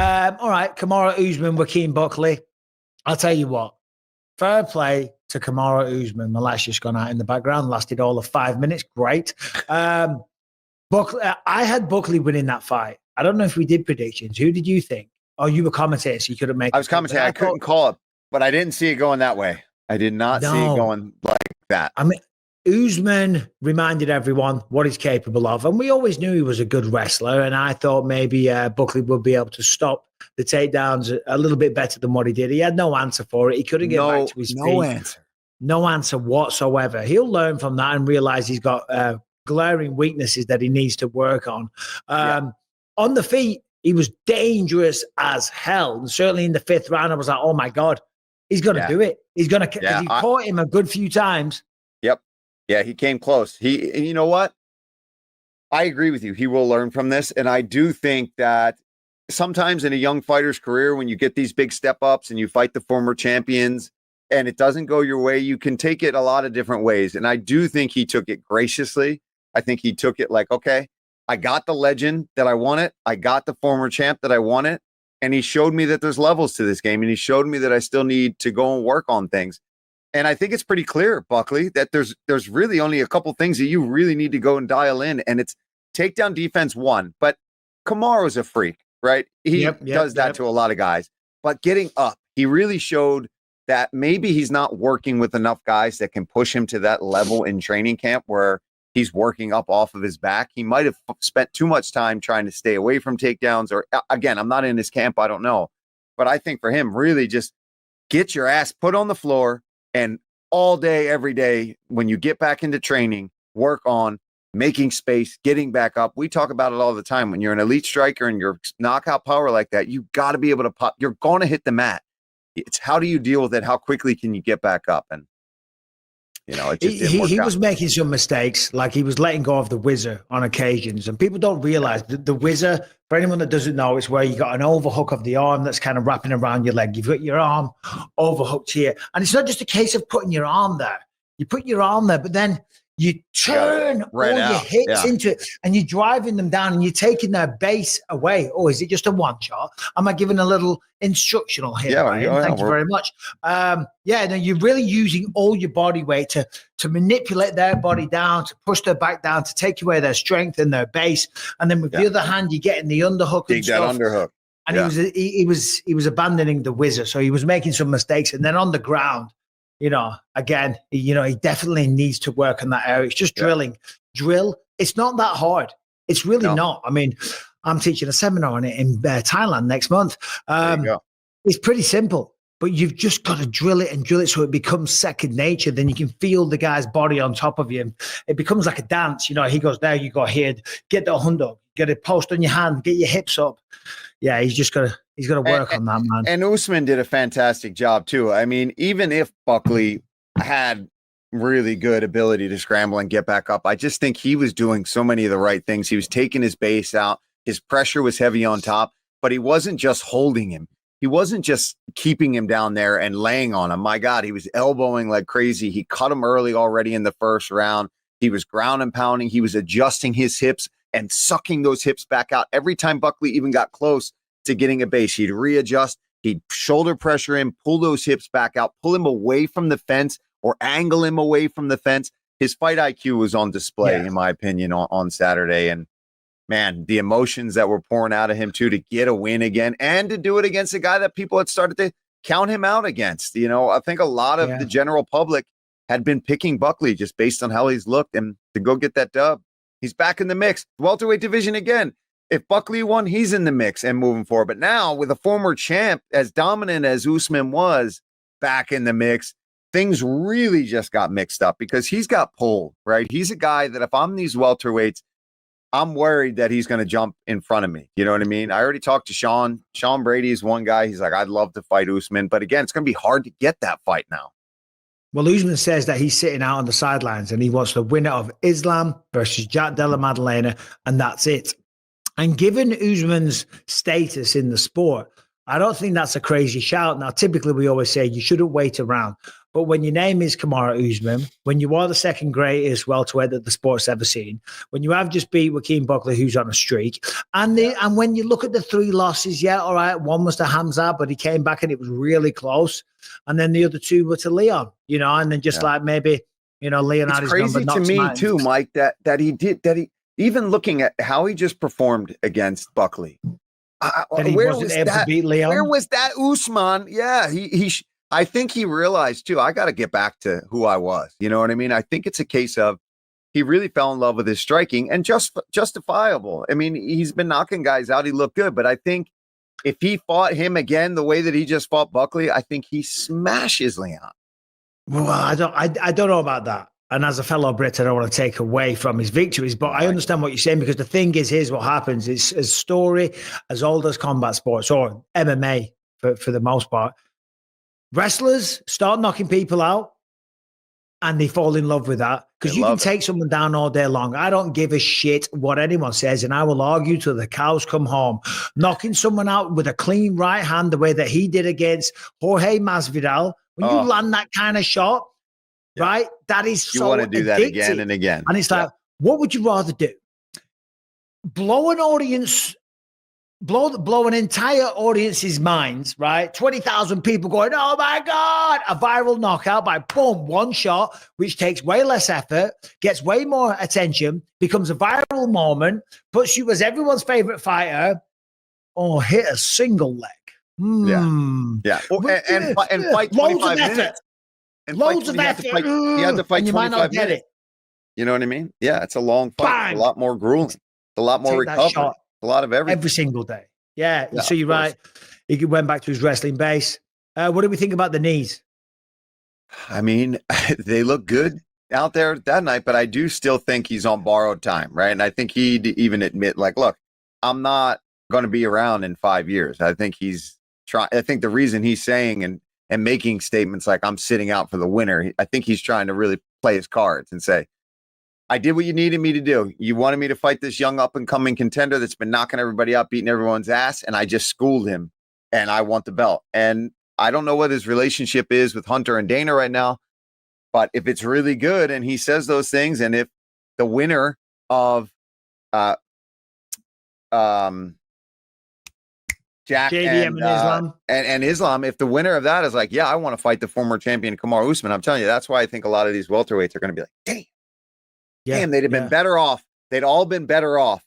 All right, Kamaru Usman, Joaquin Buckley. I'll tell you what. Fair play to Kamaru Usman. My light's just gone out in the background. Lasted all of 5 minutes. Great. Buckley, I had Buckley winning that fight. I don't know if we did predictions. Who did you think? Oh, you were commentating, so you couldn't make. I was commentating. I couldn't call it, but I didn't see it going that way. I did not see it going like that. I mean, Usman reminded everyone what he's capable of, and we always knew he was a good wrestler. And I thought maybe Buckley would be able to stop the takedowns a little bit better than what he did. He had no answer for it. He couldn't get back to his feet. No answer whatsoever. He'll learn from that and realize he's got glaring weaknesses that he needs to work on. On the feet, he was dangerous as hell. And certainly in the 5th round, I was like, oh my God, he's going to do it. He's going to, he caught him a good few times. Yep. Yeah, he came close. You know what? I agree with you. He will learn from this. And I do think that sometimes in a young fighter's career, when you get these big step ups and you fight the former champions and it doesn't go your way, you can take it a lot of different ways. And I do think he took it graciously. I think he took it like, okay, I got the legend that I wanted. I got the former champ that I wanted. And he showed me that there's levels to this game. And he showed me that I still need to go and work on things. And I think it's pretty clear, Buckley, that there's really only a couple things that you really need to go and dial in. And it's takedown defense, one. But Kamaru's a freak, right? He does that to a lot of guys. But getting up, he really showed that maybe he's not working with enough guys that can push him to that level in training camp where he's working up off of his back. He might have spent too much time trying to stay away from takedowns. Or again, I'm not in his camp. I don't know. But I think for him, really just get your ass put on the floor and all day, every day, when you get back into training, work on making space, getting back up. We talk about it all the time. When you're an elite striker and you're knockout power like that, you got to be able to pop. You're going to hit the mat. It's how do you deal with it? How quickly can you get back up? And you know, it just he was making some mistakes, like he was letting go of the whizzer on occasions. And people don't realize the whizzer, for anyone that doesn't know, it's where you got an overhook of the arm that's kind of wrapping around your leg. You've got your arm overhooked here. And it's not just a case of putting your arm there. You put your arm there, but then you turn all your hips into it and you're driving them down and you're taking their base away. Oh, is it just a one shot? Am I giving a little instructional here? Thank you very much. No, you're really using all your body weight to manipulate their body down, to push their back down, to take away their strength and their base. And then with the other hand, you're getting the underhook. Dig that underhook. And he was abandoning the whizzer. So he was making some mistakes. And then on the ground, you know, again, he definitely needs to work on that area. It's just drilling. Drill. It's not that hard. It's really not. I mean, I'm teaching a seminar on it in Thailand next month. It's pretty simple, but you've just got to drill it so it becomes second nature. Then you can feel the guy's body on top of you. It becomes like a dance. You know, he goes there, you go here, get the hundo, get a post on your hand, get your hips up. Yeah, he's got to work on that, man. And Usman did a fantastic job too. I mean, even if Buckley had really good ability to scramble and get back up, I just think he was doing so many of the right things. He was taking his base out. His pressure was heavy on top, but he wasn't just holding him. He wasn't just keeping him down there and laying on him. My God, he was elbowing like crazy. He cut him early already in the first round. He was ground and pounding. He was adjusting his hips and sucking those hips back out. Every time Buckley even got close to getting a base, he'd readjust, he'd shoulder pressure him, pull those hips back out, pull him away from the fence or angle him away from the fence. His fight IQ was on display, in my opinion, on Saturday. And man, the emotions that were pouring out of him too, to get a win again and to do it against a guy that people had started to count him out against. You know, I think a lot of the general public had been picking Buckley just based on how he's looked, and to go get that dub. He's back in the mix. Welterweight division again. If Buckley won, he's in the mix and moving forward. But now with a former champ as dominant as Usman was back in the mix, things really just got mixed up because he's got pulled, right? He's a guy that if I'm these welterweights, I'm worried that he's going to jump in front of me. You know what I mean? I already talked to Sean. Sean Brady is one guy. He's like, I'd love to fight Usman. But again, it's going to be hard to get that fight now. Well, Usman says that he's sitting out on the sidelines and he wants the winner of Islam versus Jack Della Maddalena, and that's it. And given Usman's status in the sport, I don't think that's a crazy shout. Now, typically we always say you shouldn't wait around. But when your name is Kamaru Usman, when you are the second greatest welterweight that the sport's ever seen, when you have just beat Joaquin Buckley, who's on a streak, and when you look at the 3 losses, yeah, all right, one was to Hamza, but he came back and it was really close. And then the other 2 were to Leon, and then just like maybe, Leon had his number. It's crazy to me too, Mike, that he even looking at how he just performed against Buckley. Where was that? To beat Leon? Where was that Usman? Yeah, I think he realized too, I got to get back to who I was. You know what I mean? I think it's a case of he really fell in love with his striking, and justifiable. I mean, he's been knocking guys out. He looked good, but I think if he fought him again the way that he just fought Buckley, I think he smashes Leon. Well, I don't know about that. And as a fellow Brit, I don't want to take away from his victories, but I understand what you're saying, because the thing is, here's what happens. It's a story as old as combat sports or MMA for the most part. Wrestlers start knocking people out and they fall in love with that, because you can take someone down all day long. I don't give a shit what anyone says, and I will argue till the cows come home. Knocking someone out with a clean right hand, the way that he did against Jorge Masvidal, when you land that kind of shot, right? That is so you want to do addictive. That again and again. And it's like, what would you rather do? Blow an entire audience's minds, right? 20,000 people going, oh my God, a viral knockout by boom, one shot, which takes way less effort, gets way more attention, becomes a viral moment, puts you as everyone's favorite fighter, or hit a single leg. Yeah. And fight 25 minutes. Loads of effort. You had to fight 25 minutes. You know what I mean? Yeah, it's a long fight. Bang! A lot more grueling. A lot more recovery. A lot of everything. Every single day. Yeah. So you're right. He went back to his wrestling base. What do we think about the knees? I mean, they look good out there that night, but I do still think he's on borrowed time, right? And I think he'd even admit, like, look, I'm not going to be around in 5 years. I think he's trying. I think the reason he's saying and making statements like I'm sitting out for the winner, I think he's trying to really play his cards and say, I did what you needed me to do. You wanted me to fight this young up-and-coming contender that's been knocking everybody out, beating everyone's ass, and I just schooled him, and I want the belt. And I don't know what his relationship is with Hunter and Dana right now, but if it's really good and he says those things, and if the winner of Jack JDM and Islam. And Islam, if the winner of that is like, yeah, I want to fight the former champion Kamaru Usman, I'm telling you, that's why I think a lot of these welterweights are going to be like, damn, they'd have been better off. They'd all been better off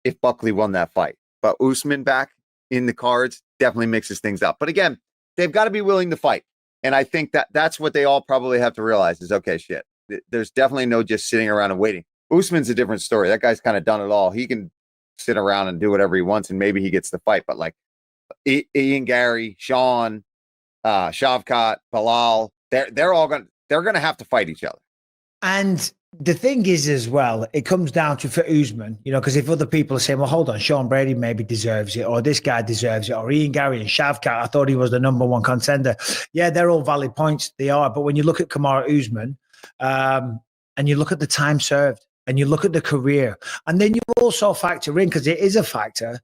if Buckley won that fight. But Usman back in the cards definitely mixes things up. But again, they've got to be willing to fight. And I think that's what they all probably have to realize is, okay, shit, there's definitely no just sitting around and waiting. Usman's a different story. That guy's kind of done it all. He can sit around and do whatever he wants, and maybe he gets the fight. But like Ian Gary, Sean, Shavkat, Bilal, they're going to have to fight each other. And the thing is, as well, it comes down to for Usman, because if other people are saying, well, hold on, Sean Brady maybe deserves it, or this guy deserves it, or Ian Gary and Shavkat, I thought he was the number one contender. Yeah, they're all valid points. They are. But when you look at Kamaru Usman, and you look at the time served, and you look at the career, and then you also factor in, because it is a factor,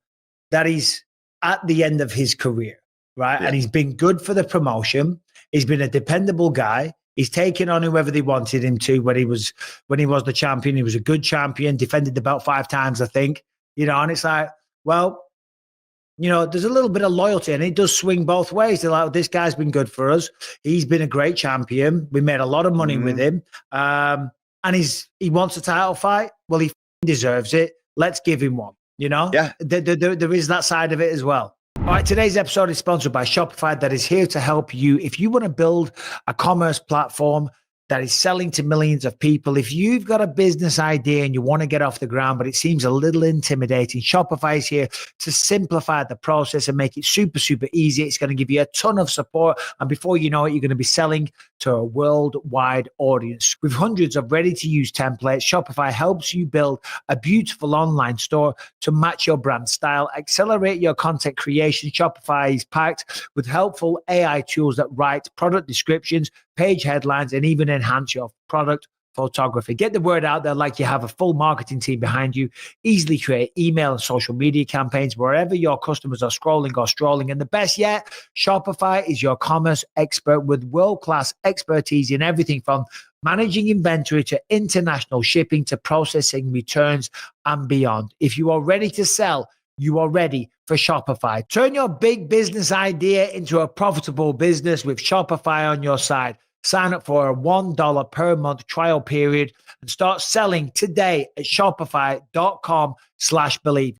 that he's at the end of his career, right? Yeah. And he's been good for the promotion. He's been a dependable guy. He's taken on whoever they wanted him to when he was the champion. He was a good champion, defended the belt 5 times, I think. And it's like, well, there's a little bit of loyalty, and it does swing both ways. They're like, this guy's been good for us. He's been a great champion. We made a lot of money with him. And he wants a title fight. Well, he deserves it. Let's give him one, Yeah. There is that side of it as well. All right, today's episode is sponsored by Shopify, that is here to help you. If you want to build a commerce platform that is selling to millions of people, if you've got a business idea and you want to get off the ground, but it seems a little intimidating, Shopify is here to simplify the process and make it super, super easy. It's going to give you a ton of support. And before you know it, you're going to be selling to a worldwide audience. With hundreds of ready-to-use templates, Shopify helps you build a beautiful online store to match your brand style, accelerate your content creation. Shopify is packed with helpful AI tools that write product descriptions, page headlines, and even enhance your product photography. Get the word out there like you have a full marketing team behind you. Easily create email and social media campaigns wherever your customers are scrolling or strolling. And the best yet, Shopify is your commerce expert with world-class expertise in everything from managing inventory to international shipping to processing returns and beyond. If you are ready to sell, you are ready for Shopify. Turn your big business idea into a profitable business with Shopify on your side. Sign up for a $1 per month trial period and start selling today at shopify.com/believe.